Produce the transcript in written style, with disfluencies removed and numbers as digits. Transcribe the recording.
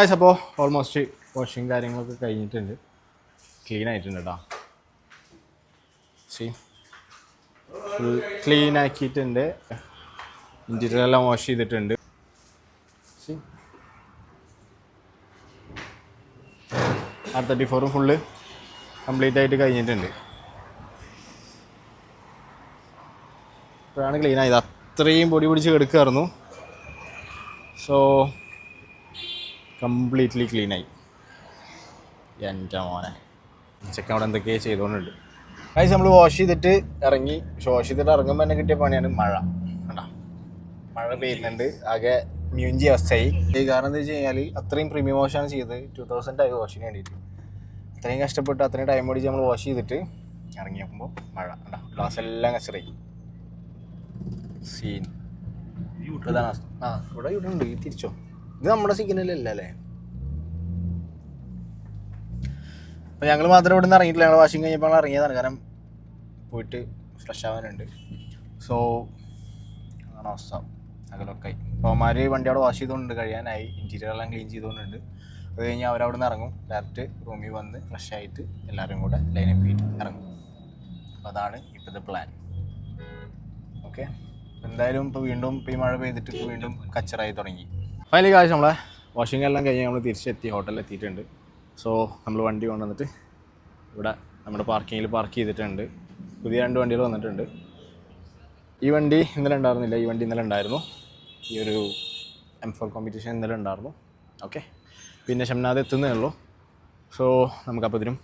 അപ്പോൾ almost washing കാര്യങ്ങളൊക്കെ കഴിഞ്ഞിട്ടുണ്ട്, ക്ലീൻ ആയിട്ടുണ്ട് കേട്ടോ. ഫുൾ ക്ലീൻ ആക്കിയിട്ടുണ്ട്, ഇൻറ്റീരിയർ എല്ലാം വാഷ് ചെയ്തിട്ടുണ്ട്. R34 ഫുള്ള് കംപ്ലീറ്റ് ആയിട്ട് കഴിഞ്ഞിട്ടുണ്ട്. ഇപ്പോഴാണ് ക്ലീൻ ആയത്, അത്രയും പൊടി പിടിച്ച് കിടക്കുമായിരുന്നു. സോ കംപ്ലീറ്റ്ലി ക്ലീനായി. എൻ്റെ മോനെ ചെക്കൻ അവിടെ എന്തൊക്കെയാണ് ചെയ്തുകൊണ്ടുണ്ട്. കാഴ്ച നമ്മൾ വാഷ് ചെയ്തിട്ട് ഇറങ്ങി. വാഷ് ചെയ്തിട്ട് ഇറങ്ങുമ്പോൾ തന്നെ കിട്ടിയ പണിയാണ് മഴ. കണ്ടാ മഴ പെയ്യുന്നുണ്ട്, ആകെ മ്യൂഞ്ചി അവസ്ഥയായി. കാരണം എന്താ വെച്ച് കഴിഞ്ഞാൽ അത്രയും പ്രീമിയം വാഷാണ് ചെയ്തത്. 2000 ആയി വാഷിന് വേണ്ടിയിട്ട്. അത്രയും കഷ്ടപ്പെട്ട് അത്രയും ടൈം ഓടിച്ച് നമ്മൾ വാഷ് ചെയ്തിട്ട് ഇറങ്ങി നോക്കുമ്പോൾ മഴ. കണ്ടാ ഗ്ലാസ് എല്ലാം കച്ചറായി. സീൻ ഇതാണ്. ഇവിടെ ഇവിടുണ്ട്. തിരിച്ചോ, ഇത് നമ്മുടെ സിഗ്നലല്ല അല്ലേ? അപ്പോൾ ഞങ്ങൾ മാത്രം ഇവിടെ നിന്ന് ഇറങ്ങിയിട്ടില്ല. ഞങ്ങൾ വാഷിങ് കഴിഞ്ഞപ്പോൾ ഇറങ്ങിയതാണ്, കാരണം പോയിട്ട് ഫ്രഷ് ആവാനുണ്ട്. സോ അതാണ് അവസ്ഥ. അകലൊക്കെ അപ്പോൾ അവന്മാർ വണ്ടി അവിടെ വാഷ് ചെയ്തുകൊണ്ട് കഴിയാനായി, ഇൻറ്റീരിയർ എല്ലാം ക്ലീൻ ചെയ്തുകൊണ്ടുണ്ട്. അത് കഴിഞ്ഞ് അവരവിടെ നിന്ന് ഇറങ്ങും, ഡയറക്റ്റ് റൂമിൽ വന്ന് ഫ്രഷ് ആയിട്ട് എല്ലാവരും കൂടെ ലൈനപ്പ് ചെയ്തിട്ട് ഇറങ്ങും. അപ്പോൾ അതാണ് ഇപ്പോഴത്തെ പ്ലാൻ. ഓക്കെ, എന്തായാലും ഇപ്പോൾ വീണ്ടും ഇപ്പോൾ ഈ മഴ പെയ്തിട്ട് വീണ്ടും കച്ചറായി തുടങ്ങി. ഫൈനലി കാശ് നമ്മളെ വാഷിംഗ് എല്ലാം കഴിഞ്ഞ് നമ്മൾ തിരിച്ചെത്തി, ഹോട്ടലിൽ എത്തിയിട്ടുണ്ട്. സോ നമ്മൾ വണ്ടി കൊണ്ടുവന്നിട്ട് ഇവിടെ നമ്മുടെ പാർക്കിങ്ങിൽ പാർക്ക് ചെയ്തിട്ടുണ്ട്. പുതിയ 2 വണ്ടികൾ വന്നിട്ടുണ്ട്. ഈ വണ്ടി ഇന്നലെ ഉണ്ടായിരുന്നില്ല, ഈ വണ്ടി ഇന്നലെ ഉണ്ടായിരുന്നു. ഈ ഒരു M4 കോമ്പറ്റീഷൻ ഇന്നലെ ഉണ്ടായിരുന്നു. ഓക്കെ, പിന്നെ ഷംനാദ് എത്തുന്നേ ഉള്ളൂ. സോ നമുക്കപ്പോൾ ഇതിനും